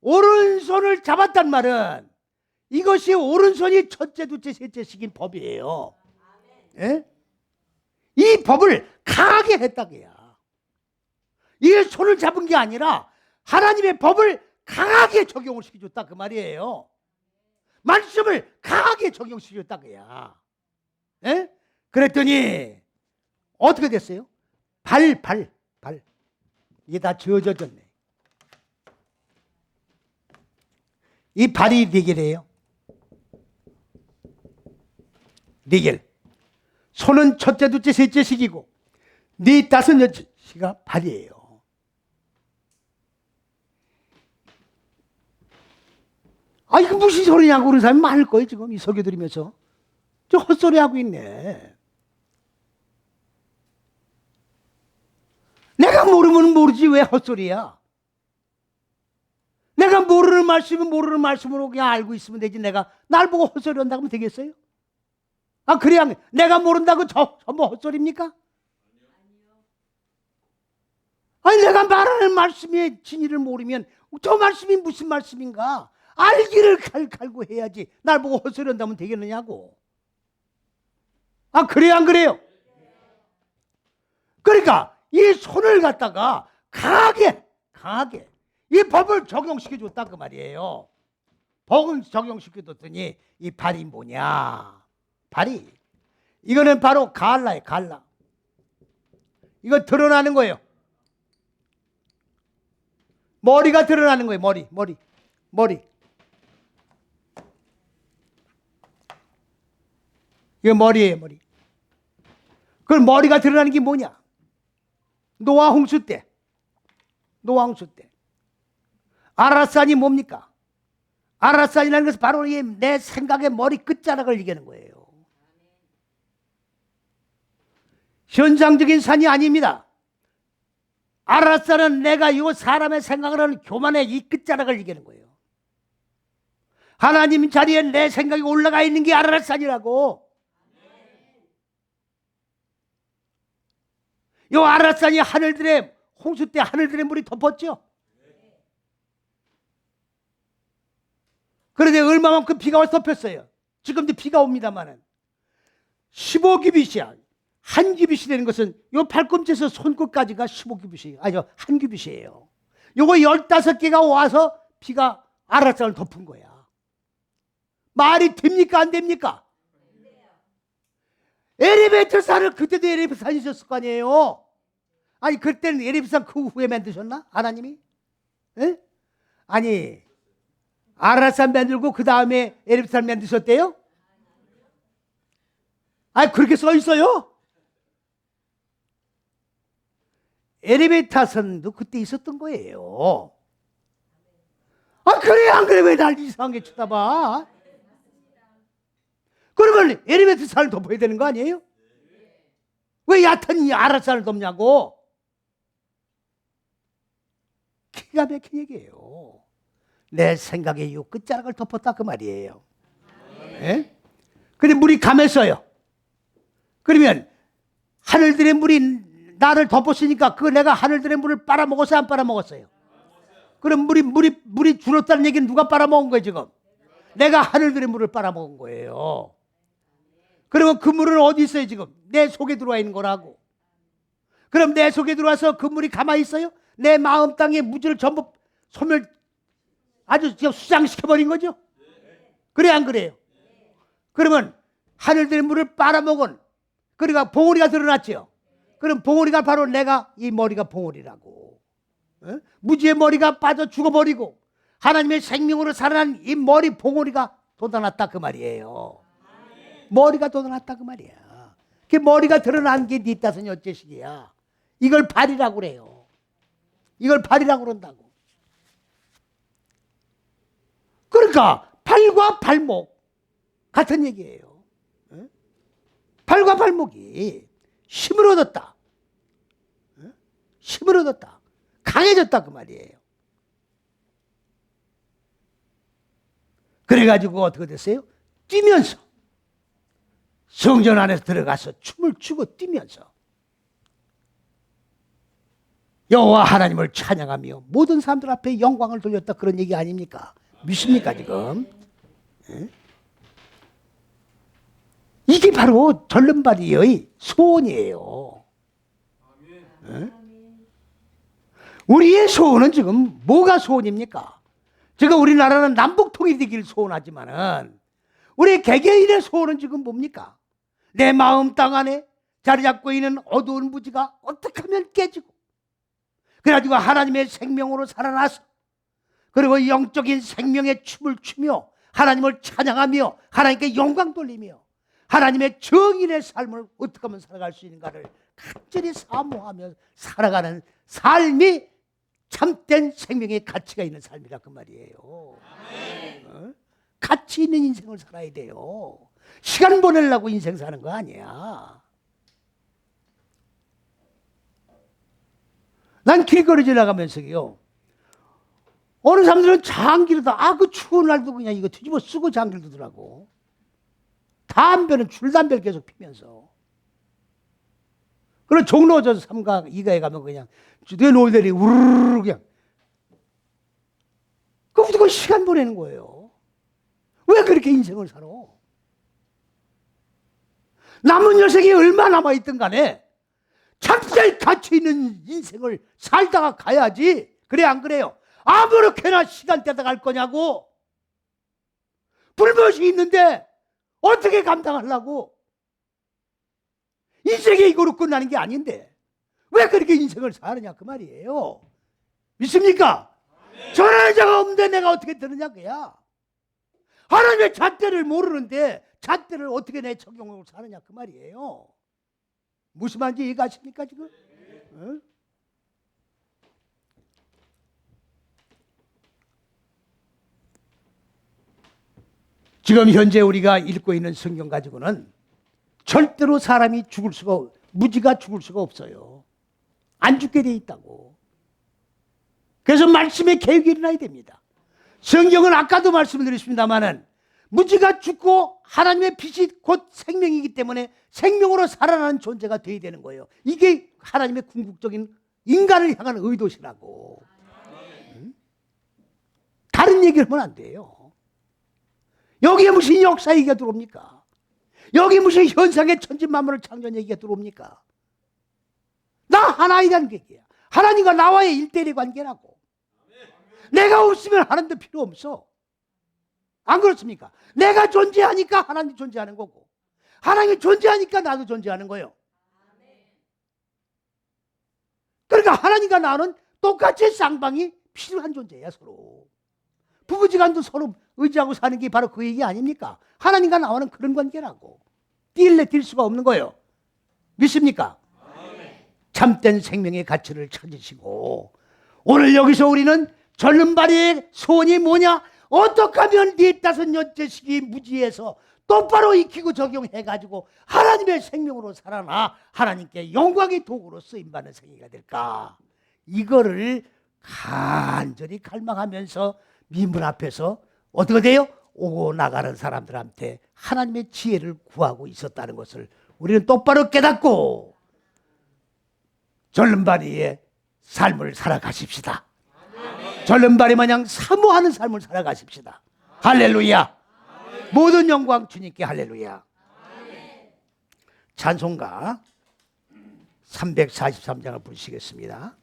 오른손을 잡았단 말은 이것이 오른손이 첫째, 둘째, 셋째씩인 법이에요. 예? 이 법을 강하게 했다고야. 이 손을 잡은 게 아니라 하나님의 법을 강하게 적용을 시켜줬다 그 말이에요. 말씀을 강하게 적용시켜줬다 그야. 예? 그랬더니 어떻게 됐어요? 발. 이게 다 젖어졌네. 이 발이 네 개래요. 네 개. 손은 첫째, 둘째, 셋째씩이고 네 다섯, 여섯이가 발이에요. 이거 무슨 소리냐고 그런 사람이 많을 거예요 지금 이 설교 들으면서. 저 헛소리 하고 있네. 내가 모르면 모르지 왜 헛소리야? 내가 모르는 말씀은 모르는 말씀으로 그냥 알고 있으면 되지. 내가 날 보고 헛소리 한다고 하면 되겠어요? 그래야 내가 모른다고 전부 헛소리입니까? 내가 말하는 말씀의 진리를 모르면 저 말씀이 무슨 말씀인가? 알기를 갈고 해야지. 날 보고 헛소리 한다면 되겠느냐고. 그래요 안 그래요? 그러니까 이 손을 갖다가 강하게 이 법을 적용시켜줬다 그 말이에요. 법을 적용시켜줬더니 이 발이 뭐냐? 발이 이거는 바로 갈라예요. 갈라. 이거 드러나는 거예요. 머리가 드러나는 거예요. 머리. 이거 머리예요. 머리. 그럼 머리가 드러나는 게 뭐냐? 노아 홍수 때 아라산이 뭡니까? 아라산이라는 것은 바로 내 생각의 머리 끝자락을 얘기하는 거예요. 현상적인 산이 아닙니다. 아라산은 내가 이 사람의 생각을 하는 교만의 이 끝자락을 얘기하는 거예요. 하나님 자리에 내 생각이 올라가 있는 게 아라산이라고. 이 아라산이 홍수 때 하늘들의 물이 덮었죠. 그런데 얼마만큼 비가 와서 덮였어요. 지금도 비가 옵니다만은 15규빗이야. 한 규빗이 되는 것은 요 발꿈치에서 손끝까지가 15규빗이에요. 아니요, 한 규빗이에요. 요거 15개가 와서 비가 아라산을 덮은 거야. 말이 됩니까 안 됩니까? 에리베이터 산을 그때도 에리베이터 산이 있었을 거 아니에요. 그때는 에리베이터 산 그 후에 만드셨나? 하나님이? 에? 아라산 만들고 그 다음에 에리베이터 산 만드셨대요? 그렇게 써 있어요? 에리베이터 선도 그때 있었던 거예요. 그래 안 그래 왜 날 이상하게 쳐다봐? 그러면 에리베이터 산을 덮어야 되는 거 아니에요? 왜 얕은 아라산을 덮냐고? 기가 막힌 얘기예요. 내 생각에 이 끝자락을 덮었다 그 말이에요. 예? 근데 물이 감했어요. 그러면 하늘들의 물이 나를 덮었으니까 내가 하늘들의 물을 빨아먹었어요 안 빨아먹었어요? 그럼 물이 줄었다는 얘기는 누가 빨아먹은 거예요 지금? 내가 하늘들의 물을 빨아먹은 거예요. 그러면 그 물은 어디 있어요 지금? 내 속에 들어와 있는 거라고. 그럼 내 속에 들어와서 그 물이 가만히 있어요? 내 마음 땅에 무지를 전부 소멸 아주 수장시켜버린 거죠. 그래 안 그래요? 그러면 하늘들의 물을 빨아먹은 그러니까 봉우리가 드러났죠. 그럼 봉우리가 바로 내가 이 머리가 봉우리라고. 무지의 머리가 빠져 죽어버리고 하나님의 생명으로 살아난 이 머리 봉우리가 돋아났다 그 말이에요. 머리가 돋아났다 그 말이야. 그 머리가 드러난 게 네 탓은 어째식이야. 이걸 발이라고 그래요. 이걸 발이라고 그런다고. 그러니까 발과 발목 같은 얘기예요. 발과 발목이 힘을 얻었다. 힘을 얻었다. 강해졌다 그 말이에요. 그래가지고 어떻게 됐어요? 뛰면서 성전 안에서 들어가서 춤을 추고 뛰면서 여호와 하나님을 찬양하며 모든 사람들 앞에 영광을 돌렸다 그런 얘기 아닙니까? 믿습니까 지금? 이게 바로 절름발이의 소원이에요. 우리의 소원은 지금 뭐가 소원입니까? 지금 우리나라는 남북통일이 되기를 소원하지만은 우리 개개인의 소원은 지금 뭡니까? 내 마음 땅 안에 자리 잡고 있는 어두운 무지가 어떻게 하면 깨지고 그래가지고 하나님의 생명으로 살아나서 그리고 영적인 생명의 춤을 추며 하나님을 찬양하며 하나님께 영광 돌리며 하나님의 정인의 삶을 어떻게 하면 살아갈 수 있는가를 간절히 사모하며 살아가는 삶이 참된 생명의 가치가 있는 삶이라 그 말이에요. 가치 있는 인생을 살아야 돼요. 시간 보내려고 인생 사는 거 아니야. 난 길거리 지나가면서요 어느 사람들은 장기로다 그 추운 날도 그냥 이거 뒤집어 쓰고 장기를 두더라고. 담배는 줄담배를 계속 피면서. 그리고 종로 저 3가 2가에 가면 그냥 내 노들이 우르르 그냥 그거 시간 보내는 거예요. 왜 그렇게 인생을 살아? 남은 여생이 얼마 남아있든 간에 참잘 가치 있는 인생을 살다가 가야지. 그래 안 그래요? 아무렇게나 시간대다 갈 거냐고. 불못이 있는데 어떻게 감당하려고. 인생이 이거로 끝나는 게 아닌데 왜 그렇게 인생을 사느냐 그 말이에요. 믿습니까? 전하는 자가 없는데 내가 어떻게 들으냐 그야. 하나님의 잣대를 모르는데 잣대를 어떻게 내 적용하고 사느냐 그 말이에요. 무슨 말인지 이해가십니까 지금? 어? 지금 현재 우리가 읽고 있는 성경 가지고는 절대로 사람이 무지가 죽을 수가 없어요. 안 죽게 돼 있다고. 그래서 말씀의 계획이 일어나야 됩니다. 성경은 아까도 말씀드렸습니다마는 무지가 죽고 하나님의 빛이 곧 생명이기 때문에 생명으로 살아나는 존재가 되어야 되는 거예요. 이게 하나님의 궁극적인 인간을 향한 의도시라고. 다른 얘기를 하면 안 돼요. 여기에 무슨 역사 얘기가 들어옵니까? 여기 무슨 현상의 천지만물을 창조한 얘기가 들어옵니까? 나 하나이라는 얘기야. 하나님과 나와의 일대일 관계라고. 내가 없으면 하나님도 필요 없어. 안 그렇습니까? 내가 존재하니까 하나님이 존재하는 거고 하나님이 존재하니까 나도 존재하는 거예요. 그러니까 하나님과 나는 똑같이 쌍방이 필요한 존재야. 서로 부부지간도 서로 의지하고 사는 게 바로 그 얘기 아닙니까? 하나님과 나와는 그런 관계라고. 뛸래 뛸 수가 없는 거예요. 믿습니까? 참된 생명의 가치를 찾으시고 오늘 여기서 우리는 절름발이의 소원이 뭐냐? 어떻게 하면 네 5년째씩이 무지에서 똑바로 익히고 적용해가지고 하나님의 생명으로 살아나 하나님께 영광의 도구로 쓰임받는 생애가 될까? 이거를 간절히 갈망하면서 민문 앞에서 어떻게 돼요? 오고 나가는 사람들한테 하나님의 지혜를 구하고 있었다는 것을 우리는 똑바로 깨닫고 절름발이의 삶을 살아가십시다. 절름발이 마냥 사모하는 삶을 살아가십시다. 할렐루야. 모든 영광 주님께. 할렐루야. 찬송가 343장을 부르시겠습니다.